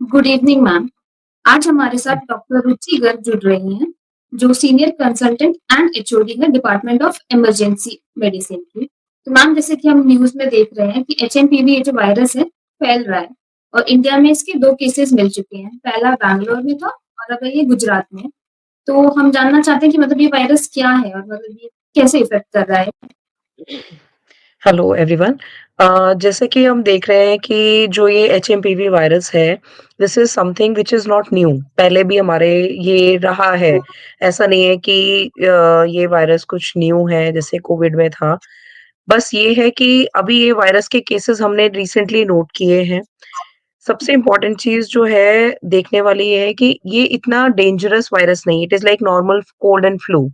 Good evening ma'am. आज हमारे साथ डॉक्टर रुचि गर्ग जुड़ रही हैं, जो सीनियर कंसल्टेंट एंड एचओडी है डिपार्टमेंट ऑफ इमरजेंसी मेडिसिन की। तो मैम, जैसे कि हम न्यूज में देख रहे हैं कि एचएमपीवी ये जो वायरस है फैल रहा है, और इंडिया में इसके 2 केसेस मिल चुके हैं। पहला बैंगलोर में था और अब ये गुजरात में। तो हम जानना चाहते हैं कि मतलब ये वायरस क्या है और मतलब ये कैसे इफेक्ट कर रहा है। Hello everyone. जैसे कि हम देख रहे हैं कि जो ये एचएमपीवी वायरस है, this is something which is not new. पहले भी हमारे ये रहा है। ऐसा नहीं है कि ये वायरस कुछ न्यू है जैसे कोविड में था। बस ये है कि अभी ये वायरस के केसेस हमने रिसेंटली नोट किए हैं। सबसे इम्पोर्टेंट चीज़ जो है देखने वाली ये है कि ये इतना डेंजरस वायरस नहीं, it is like normal cold and flu,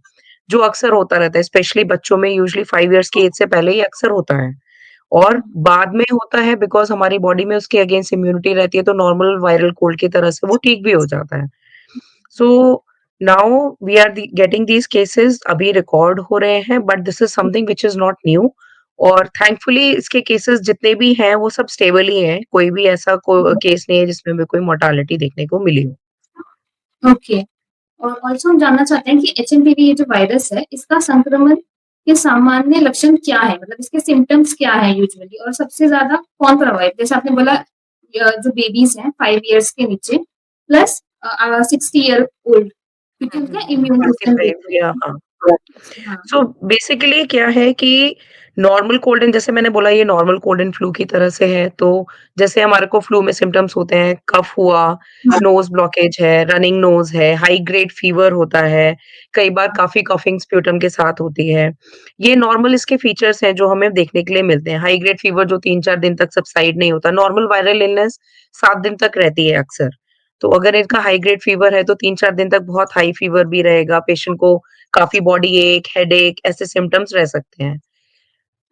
जो अक्सर होता रहता है, स्पेशली बच्चों में यूजुअली 5 इयर्स की एज से पहले ये अक्सर होता है। और बाद में होता है बिकॉज़ हमारी बॉडी में उसके अगेंस्ट इम्यूनिटी रहती है, तो नॉर्मल वायरल कोल्ड की तरह से वो ठीक भी हो जाता है। So now we are getting these cases अभी रिकॉर्ड हो रहे हैं, but this is something which is not new. और थैंकफुली इसके केसेस जितने भी हैं वो सब स्टेबल ही हैं, कोई भी ऐसा केस नहीं है जिसमें भी कोई मोर्टालिटी देखने को मिली हो। ओके। और ऑल्सो हम जानना चाहते हैं कि एचएमपीवी ये जो वायरस है, इसका संक्रमण के सामान्य लक्षण क्या है? मतलब इसके सिम्पटम्स क्या है यूजुअली, और सबसे ज़्यादा कौन प्रभावित? जैसे आपने बोला जो बेबीज़ हैं 5 इयर्स के नीचे प्लस 60 ईयर ओल्ड, क्योंकि हुँ, हुँ, उनका हुँ। इम्यून सिस्टम 35 वीक या रहता हाँ। है। हाँ। सो बेसिकली क्या है कि नॉर्मल कोल्ड एंड जैसे मैंने बोला ये नॉर्मल कोल्ड एंड फ्लू की तरह से है, तो जैसे हमारे को फ्लू में सिम्पटम्स होते हैं, कफ हुआ, हाँ, नोज़ ब्लॉकेज है, रनिंग नोज़ है, हाई ग्रेड फीवर होता है, कई बार हाँ, काफ़ी कफिंग स्प्यूटम के साथ होती है। ये नॉर्मल इसके फीचर्स हैं जो हमें देखने के लिए मिलते हैं। हाई ग्रेड फीवर जो 3-4 दिन तक सबसाइड नहीं होता, नॉर्मल वायरल इलनेस 7 दिन तक रहती है अक्सर। तो अगर इनका हाई ग्रेड फीवर है तो 3-4 दिन तक बहुत हाई फीवर भी रहेगा, पेशेंट को काफ़ी बॉडी एक, हेडेक ऐसे सिम्पटम्स रह सकते हैं।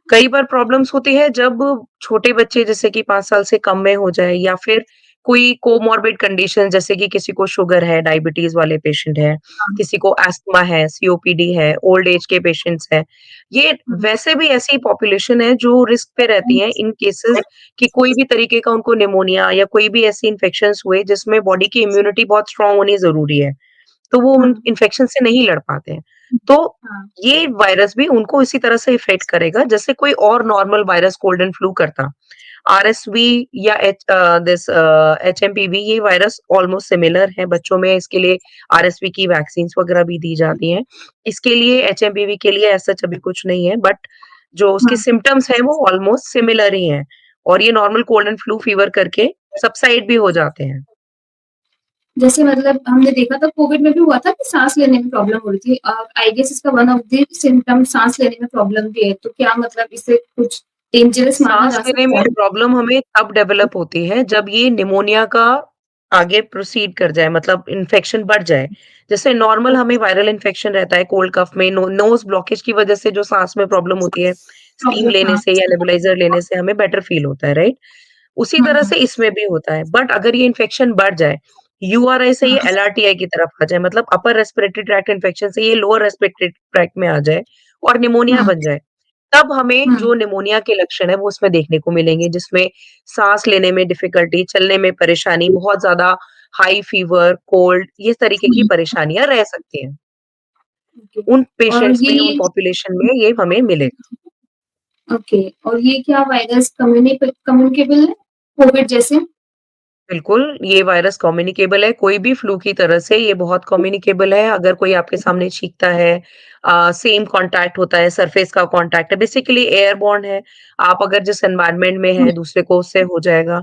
कई बार प्रॉब्लम्स होती है जब छोटे बच्चे जैसे कि 5 साल से कम में हो जाए या फिर कोई कोमॉर्बिड कंडीशन जैसे कि किसी को शुगर है, डायबिटीज़ वाले पेशेंट हैं, हाँ, किसी को अस्थमा है, सीओपीडी है, ओल्ड एज के पेशेंट्स हैं। ये हाँ, वैसे भी ऐसी पॉपुलेशन है जो रिस्क पे रहती है इन केसेस कि कोई भी तरीके का उनको निमोनिया या कोई भी ऐसी इन्फेक्शंस हुए जिसमें बॉडी की इम्यूनिटी बहुत स्ट्रॉन्ग होनी ज़रूरी है। तो वो उन हाँ, इन्फेक्शन से नहीं लड़ पाते हैं। तो हाँ, ये वायरस भी उनको इसी तरह से इफ़ेक्ट करेगा जैसे कोई और normal virus cold and flu करता। आरएसवी या एचएमपीवी ये वायरस ऑलमोस्ट सिमिलर है, बच्चों में इसके लिए आरएसवी की वैक्सीन्स वगैरह भी दी जाती हैं। इसके लिए एचएमपीवी के लिए एज़ सच अभी कुछ नहीं है, बट जो उसके हाँ। सिम्पटम्स हैं वो ऑलमोस्ट सिमिलर ही हैं और ये normal cold and flu fever करके सबसाइड भी हो जाते हैं। जैसे मतलब हमने देखा था कोविड में भी हुआ था कि सांस लेने में प्रॉब्लम हो रही थी। आई गेस इसका वन ऑफ द सिम्टम सांस लेने में प्रॉब्लम भी है। तो क्या मतलब इसे कुछ डेंजरस माना साँस जा लेने सकता में है? प्रॉब्लम हमें तब डेवलप होती है जब ये निमोनिया का आगे प्रोसीड कर जाए मतलब इन्फेक्शन बढ़ जाए। जैसे नॉर्मल हमें वायरल इन्फेक्शन रहता है कोल्ड कफ में नोज़ ब्लॉकेज की वज़ह से जो साँस में प्रॉब्लम होती है, स्टीम प्रॉब्लम, लेने हाँ। से या नेबुलाइज़र लेने से हमें बेटर फ़ील होता है, राइट? उसी हाँ, तरह हाँ, से इसमें भी होता है। बट अगर ये इन्फेक्शन बढ़ जाए, यूआरआई से ये हाँ, एलआरटीआई की तरफ आ जाए मतलब अपर रेस्पिरेटरी ट्रैक्ट इन्फेक्शन से ये लोअर रेस्पिरेटरी ट्रैक्ट में आ जाए और निमोनिया हाँ, बन जाए, तब हमें हाँ, जो निमोनिया के लक्षण हैं वो उसमें देखने को मिलेंगे जिसमें साँस लेने में डिफ़िकल्टी, चलने में परेशानी, बहुत ज़्यादा हाई फ़ीवर, कोल्ड ये तरीके की हुँ, परेशानियाँ रह सकती हैं। ओके। उन और पेशेंट्स में, उन ये पॉपुलेशन में ये हमें मिलेगा। ओके, और ये क्या वायरस कम्युनिकेबल है कोविड जैसे? बिल्कुल, ये वायरस कम्युनिकेबल है, कोई भी फ्लू की तरह से ये बहुत कम्युनिकेबल है, अगर कोई आपके सामने छींकता है सेम कॉन्टैक्ट होता है, सरफेस का कॉन्टैक्ट है, बेसिकली एयरबॉर्न है। आप अगर जिस एनवायरनमेंट में हुँ, हैं, दूसरे को उससे हो जाएगा।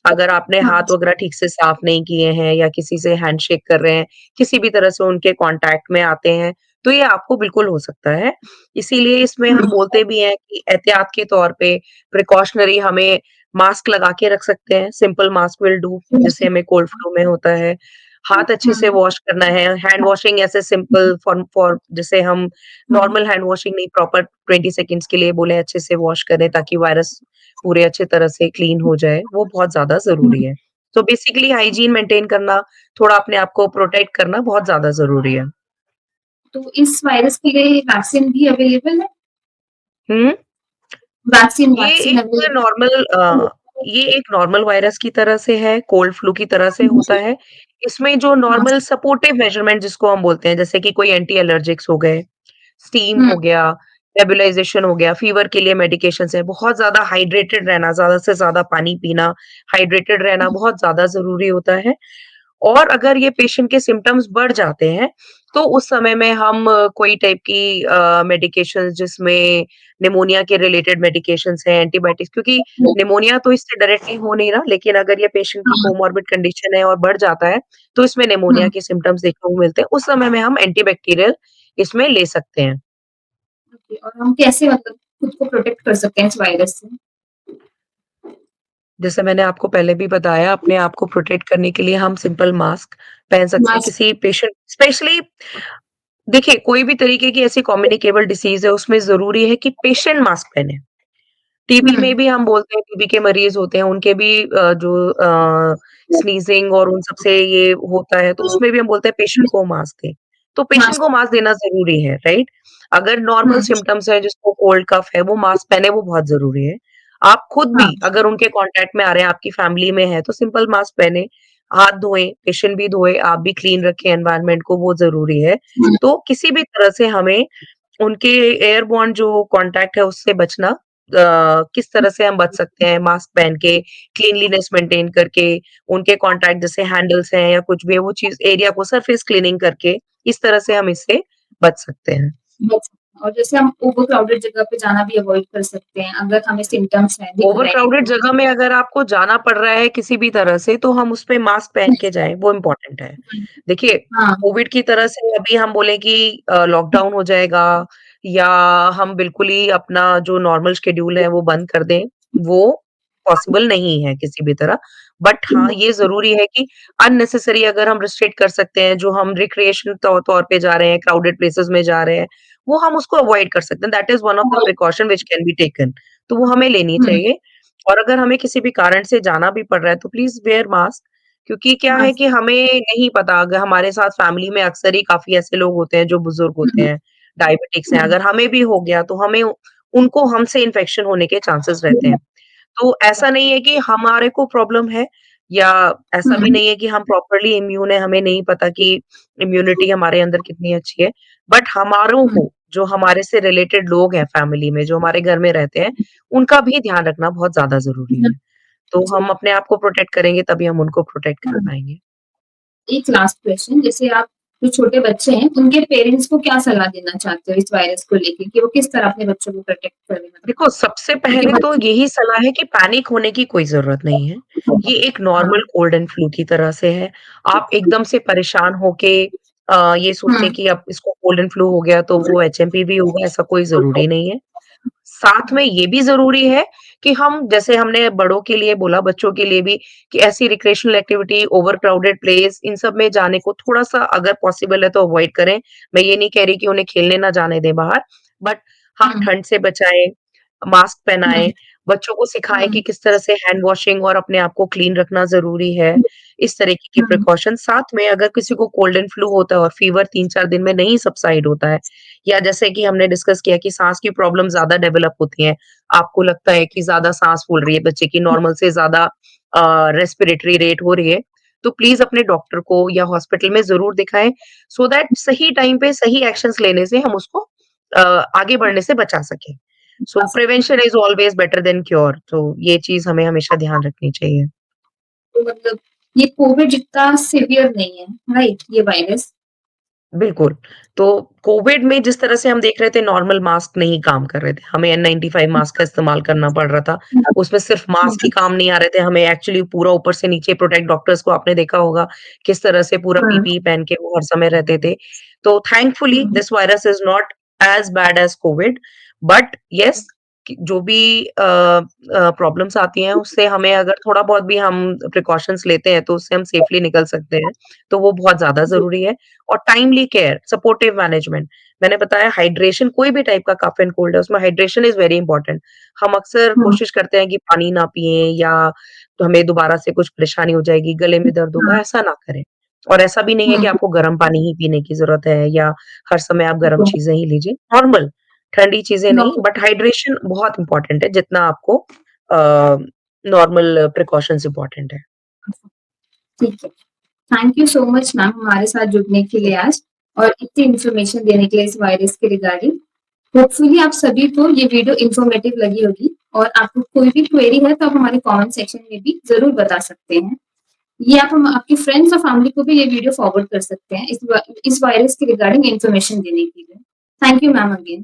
अगर आपने हाँ, हाथ वगैरह ठीक से साफ नहीं किए हैं या किसी से हैंडशेक कर रहे हैं, किसी भी तरह से उनके कॉन्टैक्ट में आते हैं, तो ये आपको बिल्कुल हो सकता है। इसीलिए इसमें हम हाँ, बोलते भी हैं कि एहतियात के तौर पे प्रिकॉशनरी हमें मास्क लगा के रख सकते हैं, सिंपल मास्क विल डू, जैसे हमें कोल्ड फ्लू में होता है। हाथ अच्छे से हाँ, वॉश करना है, हैंड वॉशिंग ऐसे सिंपल फॉर जैसे हम हाँ, नॉर्मल हैंड वॉशिंग नहीं प्रॉपर 20 सेकंड्स के लिए बोले अच्छे से वॉश करें ताकि वायरस पूरे अच्छे तरह से क्लीन हो जाए, वो बहुत ज़्यादा ज़रूरी हाँ। है। तो बेसिकली हाइजीन मेंटेन करना, थोड़ा अपने आप को प्रोटेक्ट करना बहुत ज़्यादा ज़रूरी है। तो इस वायरस के लिए वैक्सीन भी अवेलेबल है? हुँ? वैक्सीन ये वैक्सीन एक अवेलेबल नॉर्मल है? ये एक नॉर्मल वायरस की तरह से है, कोल्ड फ्लू की तरह से होता जी, है। इसमें जो हाँ, नॉर्मल सपोर्टिव मेजरमेंट जिसको हम बोलते हैं, जैसे कि कोई एंटी एलर्जिक्स हो गए, स्टीम हुँ, हो गया, नेबुलाइज़ेशन हो गया, फीवर के लिए मेडिकेशंस हैं, बहुत ज़्यादा हाइड्रेटेड रहना, ज़्यादा से ज़्यादा पानी पीना, हाइड्रेटेड रहना बहुत ज़्यादा ज़रूरी होता है। और अगर ये पेशेंट के सिम्पटम्स बढ़ जाते हैं, तो उस समय में हम कोई टाइप की मेडिकेशंस जिसमें निमोनिया के रिलेटेड मेडिकेशंस हैं, एंटीबायोटिक्स क्योंकि निमोनिया तो इससे डायरेक्टली हो नहीं रहा, लेकिन अगर ये पेशेंट की हाँ, कोमॉर्बिड कंडीशन है और बढ़ जाता है, तो इसमें निमोनिया हुँ, के सिम्पटम्स देखने को मिलते हैं। उस समय में हम एंटीबैक्टीरियल इसमें ले सकते हैं। ओके और हम कैसे मतलब खुद को प्रोटेक्ट कर सकते हैं इस वायरस से? जैसे मैंने आपको पहले भी बताया, अपने आप को प्रोटेक्ट करने के लिए हम सिंपल मास्क पहन सकते हैं। मास्क किसी पेशेंट स्पेशली देखिए, कोई भी तरीके की ऐसी कम्युनिकेबल डिसीज़ है, उसमें ज़रूरी है कि पेशेंट मास्क पहने। टीबी हुँ, में भी हम बोलते हैं टीबी के मरीज़ होते हैं, उनके भी स्नीज़िंग और उन सब से ये होता है, तो उसमें भी हम बोलते हैं पेशेंट को मास्क दें। तो पेशेंट मास्क को मास्क देना ज़रूरी है, राइट? अगर नॉर्मल हुँ, सिम्पटम्स हैं, जिसको कोल्ड कफ है, वो मास्क पहने, वो बहुत ज़रूरी है। आप खुद भी हाँ, अगर उनके कॉन्टैक्ट में आ रहे हैं, आपकी फैमिली में है, तो सिंपल मास्क पहने, हाथ धोएँ, पेशेंट भी धोए, आप भी क्लीन रखें एनवायरनमेंट को, वो ज़रूरी है। हुँ, तो किसी भी तरह से हमें उनके एयरबॉर्न जो कॉन्टैक्ट है उससे बचना किस तरह से हम बच सकते हैं मास्क पहन के, क्लीनलीनेस मेंटेन करके, उनके कॉन्टैक्ट जैसे हैंडल्स हैं या कुछ भी है वो चीज़ एरिया को सरफेस क्लीनिंग करके, इस तरह से हम इससे बच सकते हैं। बच सकते हैं और जैसे हम ओवर क्राउडेड जगह पे जाना भी अवॉइड कर सकते हैं, अगर हमें सिम्पटम्स हैं, दिख रहे हैं ओवरक्राउडेड तो। जगह में अगर आपको जाना पड़ रहा है किसी भी तरह से, तो हम उसपे मास्क पहन के जाएँ, वो इम्पोर्टेंट है। हुँ, देखिए, हाँ, कोविड की तरह से अभी हम बोलें कि लॉकडाउन हो जाएगा या हम बिल्कुल ही अपना जो नॉर्मल शेड्यूल है वो बंद कर दें, वो पॉसिबल नहीं है किसी भी तरह। बट हाँ, ये ज़रूरी है कि अननेसेसरी अगर हम रिस्ट्रिक्ट कर सकते हैं, जो हम रिक्रिएशन तौर पे जा रहे हैं, क्राउडेड प्लेसेस में जा रहे हैं, वो हम उसको अवॉइड कर सकते हैं। That is one of the precaution which can be taken. तो वो हमें लेनी हुँ, चाहिए और अगर हमें किसी भी कारण से जाना भी पड़ रहा है तो प्लीज़ वियर मास्क क्योंकि क्या है मास्क कि हमें नहीं पता अगर हमारे साथ फैमिली में अक्सर ही काफ़ी ऐसे लोग होते हैं जो बुज़ुर्ग होते हुँ, हैं, डायबिटिक्स हैं, हुँ, अगर हमें भी हो गया तो हमें उनको हमसे इन्फेक्शन होने के चांसेस रहते हैं। तो ऐसा नहीं है कि हमारे को प्रॉब्लम है या ऐसा भी हुँ, नहीं है कि हम प्रॉपर्ली इम्यून है, हमें नहीं पता कि इम्यूनिटी हमारे अंदर कितनी अच्छी है। बट हमारों हुँ, को, जो हमारे से रिलेटेड लोग हैं फैमिली में, जो हमारे घर में रहते हैं, उनका भी ध्यान रखना बहुत ज़्यादा ज़रूरी है। तो जी, हम अपने आप को प्रोटेक्ट करेंगे तभी हम उनको प्रोटेक्ट कर हुँ। पाएँगे। एक लास्ट क्वेश्चन जैसे आप जो छोटे बच्चे हैं, उनके पेरेंट्स को क्या सलाह देना चाहते हो इस वायरस को लेके कि वो किस तरह अपने बच्चों को प्रोटेक्ट करें मतलब देखो, सबसे उनके पहले तो बच्चे यही सलाह है कि पैनिक होने की कोई ज़रूरत नहीं है। ये एक हाँ, नॉर्मल कोल्ड एंड फ्लू की तरह से है। आप एकदम से परेशान होके ये सोचें हुँ, कि अब इसको कोल्ड एंड फ्लू हो गया तो वो एचएमपीवी होगा, ऐसा कोई ज़रूरी नहीं है। साथ में ये भी ज़रूरी है कि हम जैसे हमने बड़ों के लिए बोला, बच्चों के लिए भी कि ऐसी recreational activity, over crowded place in सब में जाने को थोड़ा-सा अगर पॉसिबल है तो अवॉइड करें। मैं ये नहीं कह रही कि उन्हें खेलने ना जाने दें बाहर, बट हम हुँ, ठंड से बचाएँ, मास्क हुँ, पहनाएँ, बच्चों को सिखाएँ हुँ, कि किस तरह से हैंड वॉशिंग और अपने आप को क्लीन रखना ज़रूरी है। इस तरीके के हुँ, प्रिकॉशन साथ में अगर किसी को कोल्ड एंड फ्लू होता है और फीवर 3-4 दिन में नहीं सबसाइड होता है या जैसे कि हमने डिस्कस किया कि साँस की प्रॉब्लम ज़्यादा डेवलप होती है। आपको लगता है कि ज़्यादा साँस फूल रही है बच्चे की नॉर्मल से ज़्यादा रेस्पिरेटरी रेट हो रही है, तो प्लीज़ अपने डॉक्टर को या हॉस्पिटल में ज़रूर दिखाएँ सो दैट सही टाइम पे सही एक्शन्स लेने से हम उसको आगे बढ़ने से बचा सकें। सो बता सकते हैं। Prevention is always better than cure तो ये चीज़ हमें हमेशा ध्यान रखनी चाहिए। तो मतलब ये कोविड जितना सीवियर नहीं है, राइट? ये वायरस बिल्कुल, तो कोविड में जिस तरह से हम देख रहे थे नॉर्मल मास्क नहीं काम कर रहे थे, हमें N95 मास्क का इस्तेमाल करना पड़ रहा था। उसमें सिर्फ मास्क ही काम नहीं आ रहे थे, हमें एक्चुअली पूरा ऊपर से नीचे प्रोटेक्ट डॉक्टर्स को आपने देखा होगा, किस तरह से पूरा हुँ, पीपीई पहन के वो हर समय रहते थे। तो thankfully hmm, this virus is not as bad as Covid but yes कि जो भी प्रॉब्लम्स आती हैं उससे हमें अगर थोड़ा बहुत भी हम प्रिकॉशंस लेते हैं तो उससे हम सेफली निकल सकते हैं, तो वो बहुत ज़्यादा जी, ज़रूरी है। और टाइमली केयर, सपोर्टिव मैनेजमेंट मैंने बताया हाइड्रेशन कोई भी टाइप का कफ एंड कोल्ड है, उसमें हाइड्रेशन इज़ वेरी इंपोर्टेंट। हम अक्सर हुँ, कोशिश करते हैं कि पानी ना पिएँ या तो हमें दोबारा से कुछ परेशानी हो जाएगी, गले में दर्द होगा, हाँ, ऐसा ना करें। और ऐसा भी नहीं है कि हुँ, आपको गर्म पानी ही पीने की ज़रूरत है या हर समय आप गर्म तो चीज़ें ही लीजिए, नॉर्मल ठंडी चीज़ें नहीं नॉर्मल बट हाइड्रेशन बहुत इंपॉर्टेंट है जितना आपको अ, नॉर्मल प्रिकॉशंस इम्पोर्टेंट है। ठीक है। Thank you so much ma'am हमारे साथ जुड़ने के लिए आज और इतनी इन्फॉर्मेशन देने के लिए इस वायरस के रिगार्डिंग। होपफुली आप सभी को ये वीडियो इन्फॉर्मेटिव लगी होगी और आपको कोई भी क्वेरी है तो आप हमारे कमेंट सेक्शन में भी ज़रूर बता सकते हैं। ये आप हम आपके फ्रेंड्स और फैमिली को भी ये वीडियो फॉरवर्ड कर सकते हैं इस वायरस के रिगार्डिंग इन्फॉर्मेशन देने के लिए। Thank you ma'am again.